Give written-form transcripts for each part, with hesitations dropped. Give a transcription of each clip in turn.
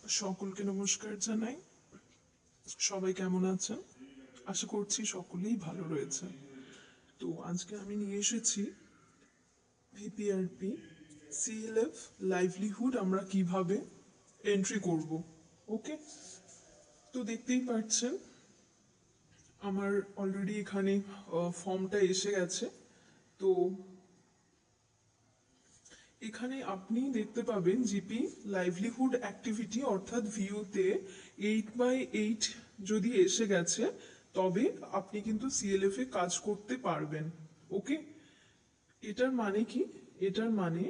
সকলকে নমস্কার জানাই। সবাই কেমন আছেন? আশা করছি সকলেই ভালো রয়েছে। তো আজকে আমি নিয়ে এসেছি ভিপিআরপি সিএলএফ লাইভলিহুড আমরা কিভাবে এন্ট্রি করব। ওকে, তো দেখতেই পাচ্ছেন আমার অলরেডি এখানে ফর্মটা এসে গেছে। তো এখানে আপনি দেখতে পাবেন জিপি লাইভলিহুড অ্যাক্টিভিটি অর্থাৎ ভিউতে 8/8 যদি এসে গেছে তবে আপনি কিন্তু সিএলএফ এ কাজ করতে পারবেন। ওকে, এটার মানে কি? এটার মানে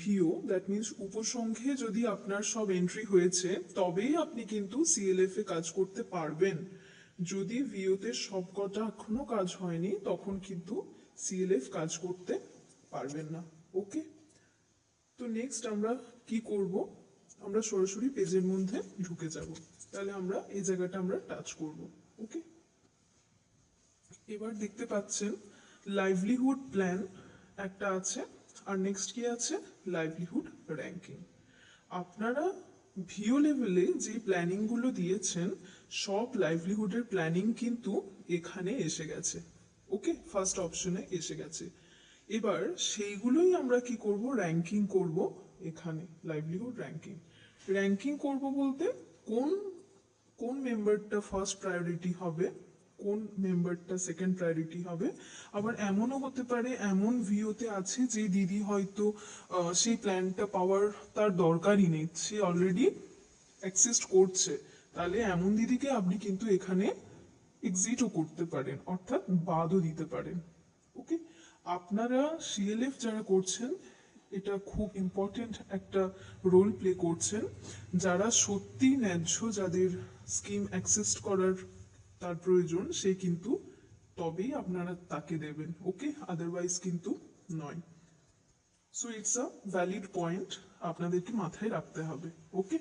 ভিও দ্যাট মিনস উপসংখ্যে যদি আপনার সব এন্ট্রি হয়েছে তবেই আপনি কিন্তু সিএলএফ এ কাজ করতে পারবেন। যদি ভিওতে সব কটা এখনো কাজ হয়নি তখন কিন্তু সিএলএফ কাজ করতে পারবেন না। ওকে, তো নেক্সট আমরা কি করব? আমরা সরাসরি পেজের মধ্যে ঢুকে যাব। তাহলে আমরা এই জায়গাটা আমরা টাচ করব। ওকে, এবার দেখতে পাচ্ছেন লাইভলিহুড প্ল্যান একটা আছে, আর নেক্সট কি আছে? Livelihood ranking. আপনারা ভিও লেভেলে যে প্ল্যানিংগুলো দিয়েছেন সব লাইভলিহুডের প্ল্যানিং কিন্তু এখানে এসে গেছে। ওকে, ফার্স্ট অপশনে এসে গেছে। এবার সেইগুলোই আমরা কি করব? র্যাঙ্কিং করব। এখানে লাইভলিহুড র্যাঙ্কিং র্যাঙ্কিং করব বলতে কোন কোন মেম্বারটা ফার্স্ট প্রায়োরিটি হবে, কোন মেম্বারটা সেকেন্ড প্রায়োরিটি হবে। আবার এমনও হতে পারে এমন ভিওতে আছে যে দিদি হয়তো সেই প্ল্যানটা পাওয়ার তার দরকারই নেই, সে অলরেডি এক্সিস্ট করছে। তাহলে এমন দিদিকে আপনি কিন্তু এখানে এক্সিটও করতে পারেন, অর্থাৎ বাদও দিতে পারেন। ওকে, আপনারা সিএলএফ যারা করছেন এটা খুব ইম্পর্টেন্ট একটা রোল প্লে করছেন। যারা সত্যি ন্যায্য, যাদের স্কিম অ্যাক্সেস করার তার প্রয়োজন, সে কিন্তু তবেই আপনারা তাকে দেবেন। ওকে, আদারওয়াইজ কিন্তু নয়। So it's a valid point, আপনাদেরকে মাথায় রাখতে হবে। ওকে,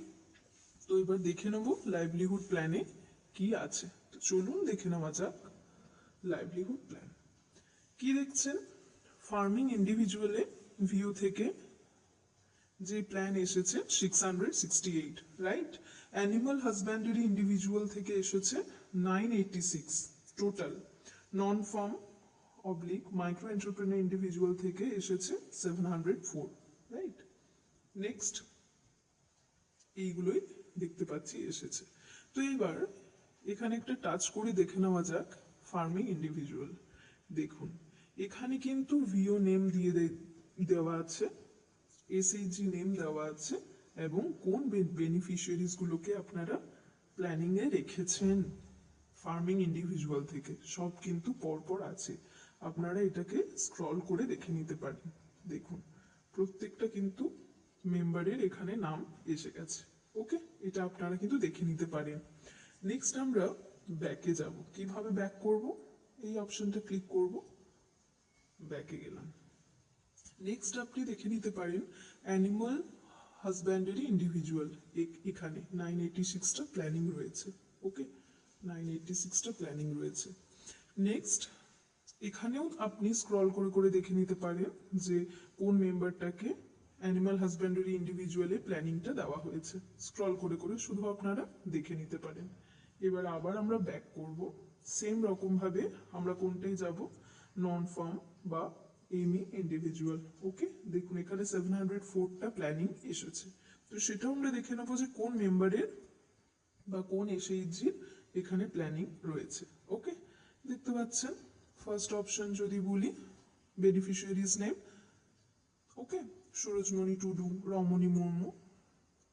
তো এবার দেখে নেব লাইভলিহুড প্ল্যানে কি আছে। তো চলুন দেখে নেওয়া যাক লাইভলিহুড প্ল্যান। কি দেখছেন? ফার্মিং ইন্ডিভিজুয়ালে ভিউ থেকে যে প্ল্যান এসেছে 668, রাইট? অ্যানিমাল হাজব্যান্ডারি ইন্ডিভিজুয়াল থেকে এসেছে 986 total. Non farm oblique micro entrepreneur individual থেকে এসেছে 704, রাইট? নেক্সট এইগুলোই দেখতে পাচ্ছি এসেছে। তো এবার এখানে একটা টাচ করে দেখে নেওয়া যাক ফার্মিং ইন্ডিভিজুয়াল। দেখুন এখানে কিন্তু ভিও নেম দিয়ে দেওয়া আছে, এসএইচজি নেম দেওয়া আছে, এবং কোন বেনিফিশিয়ারিজ গুলোকে আপনারা প্ল্যানিং এ রেখেছেন ফার্মিং ইন্ডিভিজুয়াল থেকে সব কিন্তু পরপর আছে। আপনারা এটাকে স্ক্রল করে দেখে নিতে পারেন। দেখুন প্রত্যেকটা কিন্তু মেম্বারের এখানে নাম এসে গেছে। ওকে, এটা আপনারা কিন্তু দেখে নিতে পারেন। নেক্সট আমরা ব্যাকে যাব। কিভাবে ব্যাক করব? এই অপশনটা ক্লিক করব, ব্যাকে গেলাম। নেক্সট আপনি দেখে নিতে পারেন অ্যানিমাল হাজব্যান্ডারি ইন্ডিভিজুয়াল, এখানে 986টা প্ল্যানিং রয়েছে। ওকে, 986টা প্ল্যানিং রয়েছে। নেক্সট এখানেও আপনি স্ক্রল করে করে দেখে নিতে পারেন যে কোন মেম্বারটাকে অ্যানিমাল হাজব্যান্ডারি ইন্ডিভিজুয়ালে প্ল্যানিংটা দেওয়া হয়েছে। স্ক্রল করে করে শুধু আপনারা দেখে নিতে পারেন। এবার আবার আমরা ব্যাক করব। সেম রকম ভাবে আমরা কোনটাই যাব? নন ফার্ম বা এমি ইন্ডিভিজুয়াল। ওকে, দেখুন এখানে 704টা প্ল্যানিং এসেছে। তো সেটাও আমরা দেখে নেবো যে কোন মেম্বারের বা কোন এসএইচজির এখানে প্ল্যানিং রয়েছে। ওকে, দেখতে পাচ্ছেন ফার্স্ট অপশন যদি বলি বেনিফিশিয়ারিজ নেম, ওকে, সুরজমণি টুডু, রমণী মুর্মু,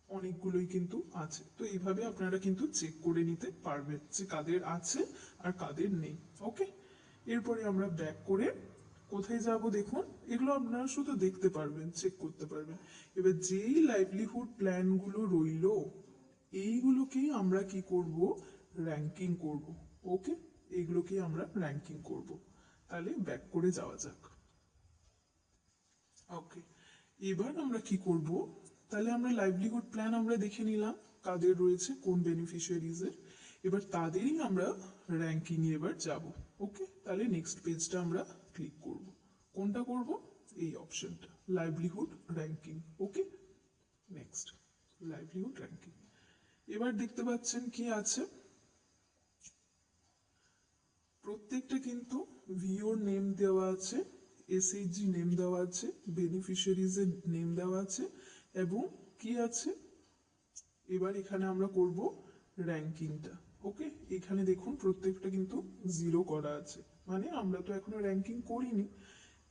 অনেকগুলোই কিন্তু আছে। তো এইভাবে আপনারা কিন্তু চেক করে নিতে পারবেন যে কাদের আছে আর কাদের নেই। ওকে, এরপরে আমরা ব্যাক করে কোথায় যাব? দেখুন এগুলো আপনারা শুধু দেখতে পারবেন, চেক করতে পারবেন। এবার যেই লাইভলিহুড প্ল্যানগুলো রইল এইগুলোকেই আমরা কি করব? র্যাঙ্কিং করব। ওকে, এইগুলোকেই আমরা র্যাঙ্কিং করব। তাহলে ব্যাক করে যাওয়া যাক। ওকে, এবার আমরা কি করব? তাহলে আমরা লাইভলিহুড প্ল্যান আমরা দেখে নিলাম কাদের রয়েছে, কোন বেনিফিশিয়ারিজের। এবার তাদেরই আমরা র্যাঙ্কিং এ এবার যাব। ওকে, তাহলে নেক্সট পেজটা আমরা ক্লিক করব। কোনটা করব? এই অপশনটা লাইভলিহুড র্যাঙ্কিং। ওকে, নেক্সট লাইভলিহুড র্যাঙ্কিং। এবার দেখতে পাচ্ছেন কি আছে, প্রত্যেকটা কিন্তু ভিওর নেম দেওয়া আছে, এসএইচজি নেম দেওয়া আছে, বেনিফিশিয়ারিজ এর নেম দেওয়া আছে, এবং কি আছে, এবার এখানে আমরা করব র্যাঙ্কিংটা। ওকে, এখানে দেখুন প্রত্যেকটা কিন্তু 0 করা আছে, মানে আমরা তো এখনো র্যাঙ্কিং করিনি।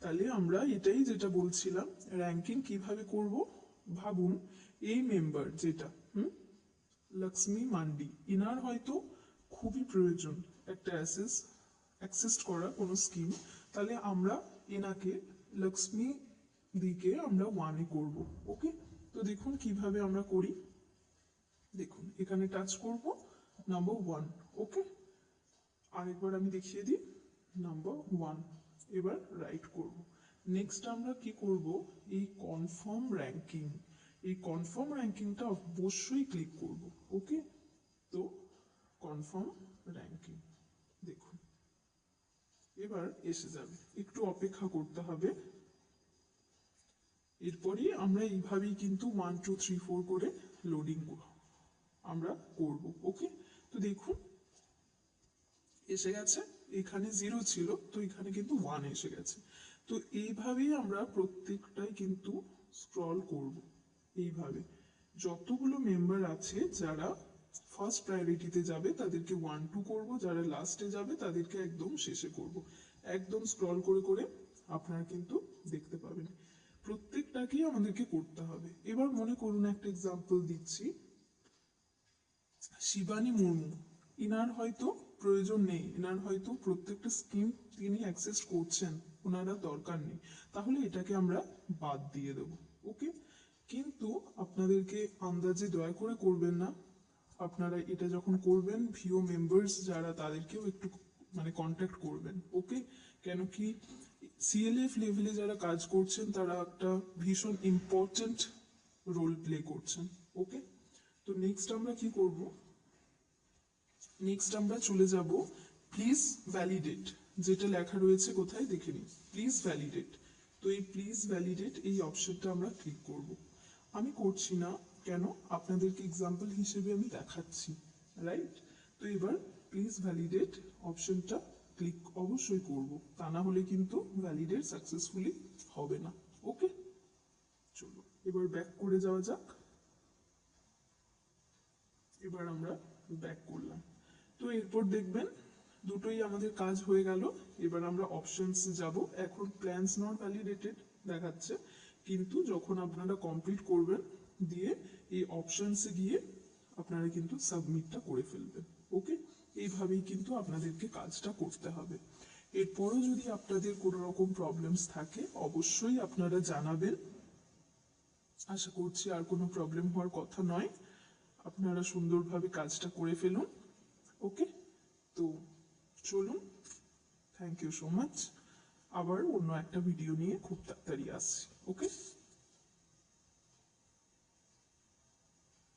তাহলে আমরা এটাই যেটা বলছিলাম, র্যাঙ্কিং কিভাবে করব। ভাবুন এই মেম্বার যেটা লক্ষ্মী মান্ডি, ইনার হয়তো খুবই প্রয়োজন একটা অ্যাক্সেস করা কোনো স্কিম, তাহলে আমরা এনাকে লক্ষ্মী দিকে আমরা 1-এ করব। ওকে, তো দেখুন কিভাবে আমরা করি। দেখুন এখানে টাচ করব নাম্বার 1। ওকে, আরেকবার আমি দেখিয়ে দিই, নাম্বার 1, এবার রাইট করব। নেক্সট আমরা কি করব, এই কনফার্ম র্যাঙ্কিং, এই কনফার্ম র্যাঙ্কিংটা অবশ্যই ক্লিক করব। ওকে, তো কনফার্ম র্যাঙ্কিং দেখুন এবার এসে যাবে, একটু অপেক্ষা করতে হবে। এরপরই আমরা এইভাবেই কিন্তু 1 2 3 4 করে লোডিং আমরা করব। ওকে, তো দেখুন এসে গেছে, এখানে 0 ছিল তো এখানে কিন্তু 1 এসে গেছে। তো এইভাবেই আমরা প্রত্যেকটাই কিন্তু স্ক্রল করব। এইভাবে যতগুলো মেম্বার আছে যারা ফার্স্ট প্রায়োরিটিতে যাবে তাদেরকে 1 2 করব, যারা লাস্টে যাবে তাদেরকে একদম শেষে করব। একদম স্ক্রল করে করে আপনারা কিন্তু দেখতে পাবেন, প্রত্যেকটাকেই আমাদেরকে করতে হবে। এবার মনে করুন একটা এক্সাম্পল দিচ্ছি, শিবানী মুর্মু, ইনার হয়তো প্রয়োজন নেই, ইনার হয়তো প্রত্যেকটা স্কিম তিনি অ্যাক্সেস করছেন, ওনারা দরকার নেই, তাহলে এটাকে আমরা বাদ দিয়ে দেব। ওকে, কিন্তু আপনাদেরকে আন্দাজে দয়া করে করবেন না, আপনারা এটা যখন করবেন ভিও মেম্বার্স যারা তাদেরকেও একটু মানে কন্ট্যাক্ট করবেন। ওকে, কেন কি সিএলএফ লেভেলে যারা কাজ করছেন তারা একটা ভীষণ ইম্পর্টেন্ট রোল প্লে করছেন। ওকে, তো নেক্সট আমরা কি করব, নেক্সট আমরা চলে যাব প্লিজ ভ্যালিডেট, যেটা লেখা রয়েছে কোথায় দেখে নিন, প্লিজ ভ্যালিডেট। তো এই প্লিজ ভ্যালিডেট এই অপশনটা আমরা ক্লিক করব। আমি করছি না, কেন, আপনাদেরকে এক্সাম্পল হিসেবে আমি দেখাচ্ছি, রাইট। তো এবার প্লিজ ভ্যালিডেট অপশনটা ক্লিক অবশ্যই করব, তা না হলে কিন্তু ভ্যালিডেট সাকসেসফুলি হবে না। ওকে, চলো এবার ব্যাক করে যাওয়া যাক। এবার আমরা ব্যাক করলাম, তো এরপর দেখবেন দুটোই আমাদের কাজ হয়ে গেল। এবার আমরা অপশনস যাব, এখন প্ল্যানস নট ভ্যালিডেটেড দেখাচ্ছে, কিন্তু যখন আপনারা কমপ্লিট করবেন দিয়ে এই অপশনসে গিয়ে আপনারা কিন্তু সাবমিটটা করে ফেলবেন। ওকে, এইভাবেই কিন্তু আপনাদেরকে কাজটা করতে হবে। এরপরও যদি আপনাদের কোনো রকম প্রবলেমস থাকে অবশ্যই আপনারা জানাবেন, আশা করছি আর কোনো প্রবলেম হওয়ার কথা নয়, আপনারা সুন্দরভাবে কাজটা করে ফেলুন। ওকে, তো চলুন, থ্যাংক ইউ সো মাচ, আবার অন্য একটা ভিডিও নিয়ে খুব তাড়াতাড়ি আসছি। ওকে।